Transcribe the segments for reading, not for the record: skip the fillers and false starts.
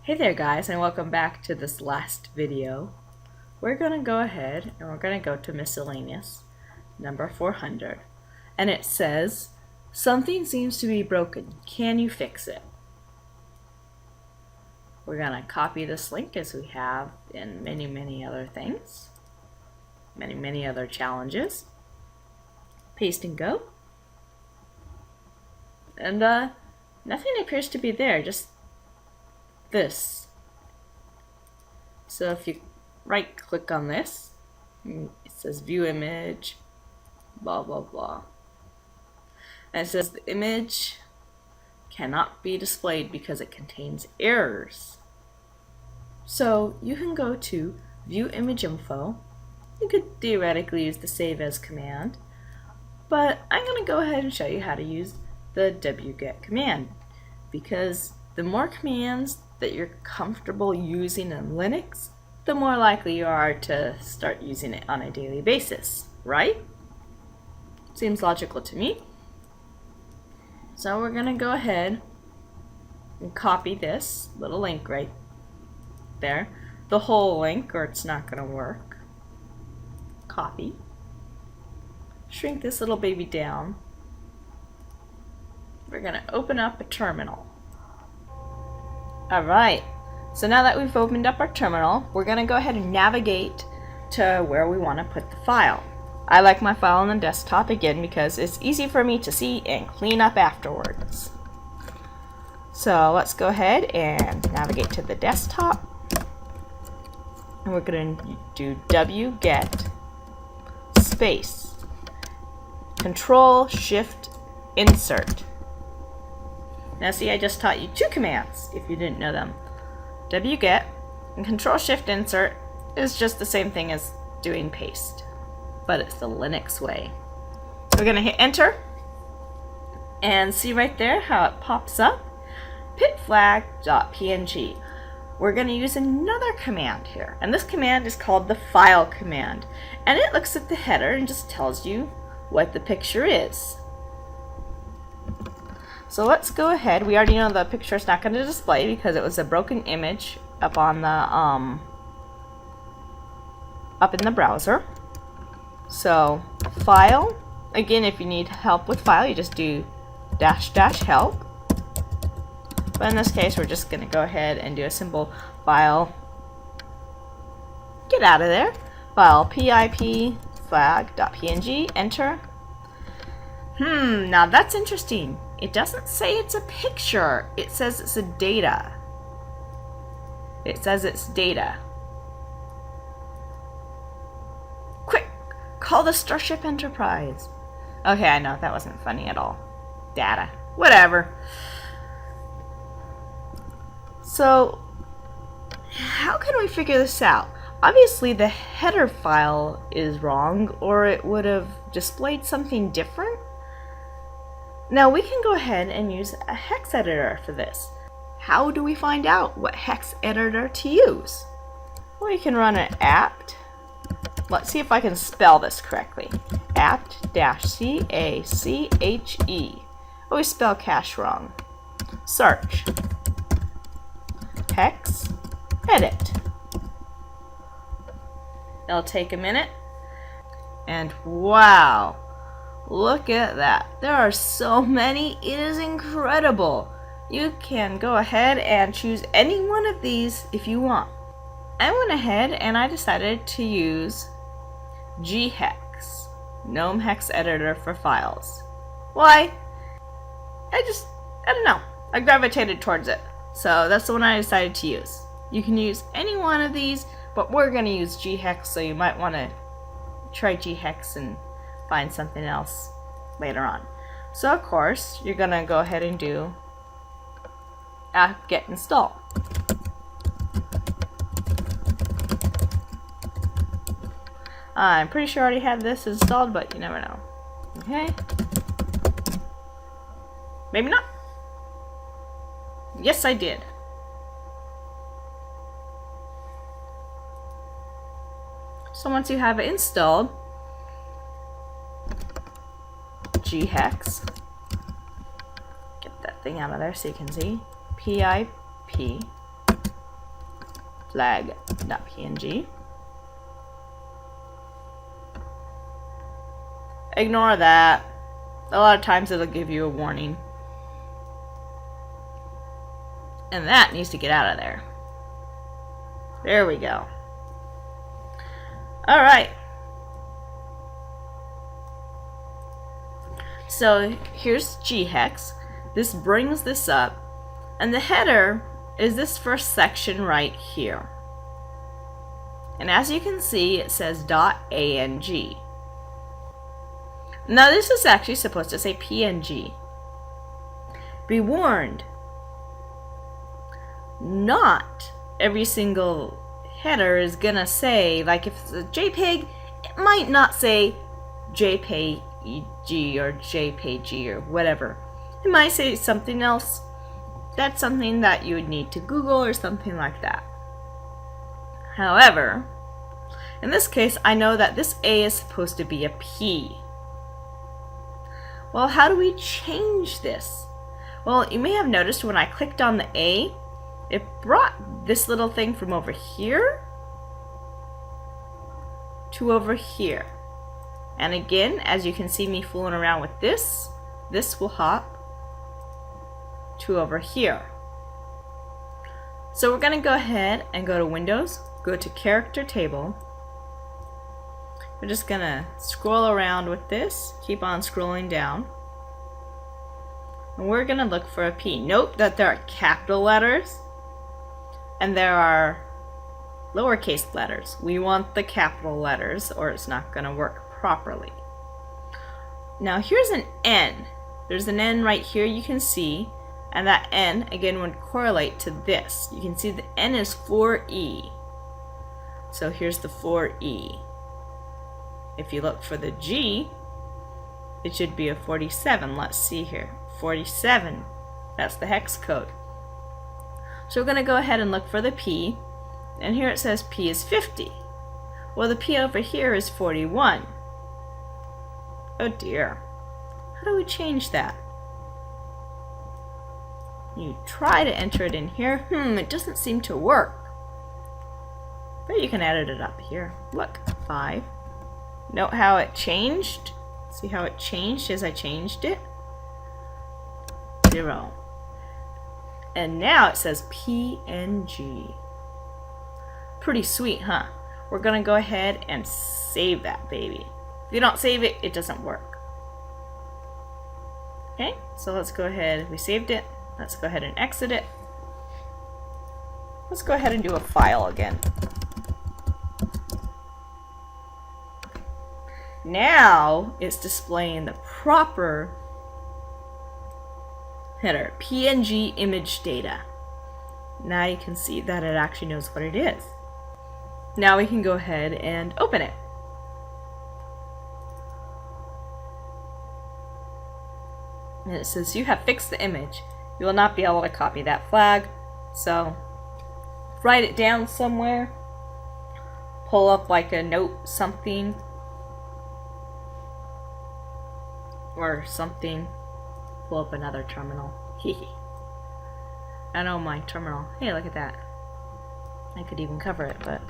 Hey there guys, and welcome back to this last video. We're going to go ahead and we're going to go to miscellaneous number 400, and it says something seems to be broken, can you fix it? We're going to copy this link as we have in many other things, many other challenges. Paste and go, and nothing appears to be there, just this. So if you right click on this, it says view image, blah blah blah, and it says the image cannot be displayed because it contains errors. So you can go to view image info. You could theoretically use the save as command, but I'm going to go ahead and show you how to use the wget command, because the more commands that you're comfortable using in Linux, the more likely you are to start using it on a daily basis, right? Seems logical to me. So we're going to go ahead and copy this little link right there, the whole link, or it's not going to work. Copy. Shrink this little baby down. We're going to open up a terminal. Alright, so now that we've opened up our terminal, we're going to go ahead and navigate to where we want to put the file. I like my file on the desktop again because it's easy for me to see and clean up afterwards. So let's go ahead and navigate to the desktop. And we're going to do wget space Control Shift Insert. Now see, I just taught you two commands if you didn't know them. wget and Control Shift Insert is just the same thing as doing paste, but it's the Linux way. We're going to hit enter and see right there how it pops up, pitflag.png. We're going to use another command here, and this command is called the file command, and it looks at the header and just tells you what the picture is. So let's go ahead. We already know the picture is not going to display because it was a broken image up on the up in the browser. So file, again, if you need help with file, you just do --help. But in this case, we're just going to go ahead and do a simple file. Get out of there. File pip flag.png. Enter. Now that's interesting. It doesn't say it's a picture. It says it's a data. It says it's data. Quick! Call the Starship Enterprise. Okay, I know, that wasn't funny at all. Data. Whatever. So, how can we figure this out? Obviously, the header file is wrong, or it would have displayed something different. Now we can go ahead and use a hex editor for this. How do we find out what hex editor to use? We can run an apt. Let's see if I can spell this correctly. apt-cache. Always spell cache wrong. Search. Hex. Edit. It'll take a minute. And wow! Look at that. There are so many. It is incredible. You can go ahead and choose any one of these if you want. I went ahead and I decided to use GHEX, GNOME Hex Editor for files. Why? I don't know. I gravitated towards it. So that's the one I decided to use. You can use any one of these, but we're going to use GHEX, so you might want to try GHEX and find something else later on. So of course you're gonna go ahead and do apt-get install. I'm pretty sure I already had this installed, but you never know. Okay, maybe not. Yes, I did. So once you have it installed, GHEX, get that thing out of there so you can see, pip flag.png. Ignore that. A lot of times it'll give you a warning. And that needs to get out of there. There we go. Alright. So here's GHEX. This brings this up. And the header is this first section right here. And as you can see, it says .ang. Now this is actually supposed to say PNG. Be warned, not every single header is gonna say, like if it's a JPEG, it might not say JPEG or JPG or whatever. It might say something else. That's something that you would need to Google or something like that. However, in this case, I know that this A is supposed to be a P. Well, how do we change this? Well, you may have noticed when I clicked on the A, it brought this little thing from over here to over here. And again, as you can see me fooling around with this, this will hop to over here. So we're going to go ahead and go to Windows, go to Character Table. We're just going to scroll around with this, keep on scrolling down. And we're going to look for a P. Note that there are capital letters and there are lowercase letters. We want the capital letters or it's not going to work properly. Now here's an N. There's an N right here you can see, and that N again would correlate to this. You can see the N is 4E. So here's the 4E. If you look for the G, it should be a 47. Let's see here. 47. That's the hex code. So we're going to go ahead and look for the P. And here it says P is 50. Well, the P over here is 41. Oh dear. How do we change that? You try to enter it in here. It doesn't seem to work. But you can edit it up here. Look, 5. Note how it changed. See how it changed as I changed it? 0. And now it says PNG. Pretty sweet, huh? We're gonna go ahead and save that baby. If you don't save it, it doesn't work. Okay, so let's go ahead. We saved it. Let's go ahead and exit it. Let's go ahead and do a file again. Now it's displaying the proper header, PNG image data. Now you can see that it actually knows what it is. Now we can go ahead and open it. And it says you have fixed the image. You will not be able to copy that flag. So write it down somewhere. Pull up like a note something. Or something. Pull up another terminal. Hehe. I know my terminal. Hey, look at that. I could even cover it, but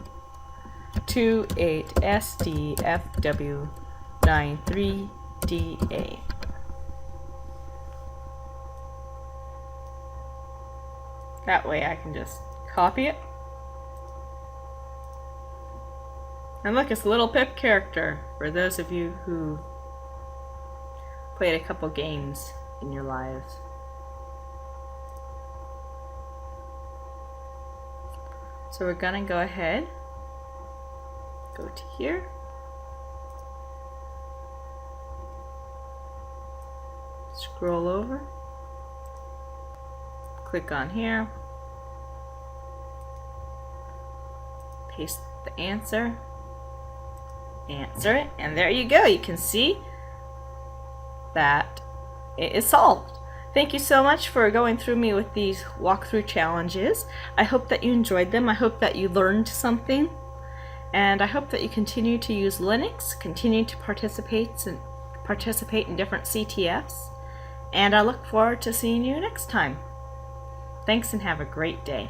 28SDFW93DA. That way I can just copy it. And look, it's a little pip character for those of you who played a couple games in your lives. So we're gonna go ahead, go to here, scroll over, click on here, paste the answer, answer it, and there you go. You can see that it is solved. Thank you so much for going through me with these walkthrough challenges. I hope that you enjoyed them. I hope that you learned something. And I hope that you continue to use Linux, continue to participate in different CTFs. And I look forward to seeing you next time. Thanks and have a great day.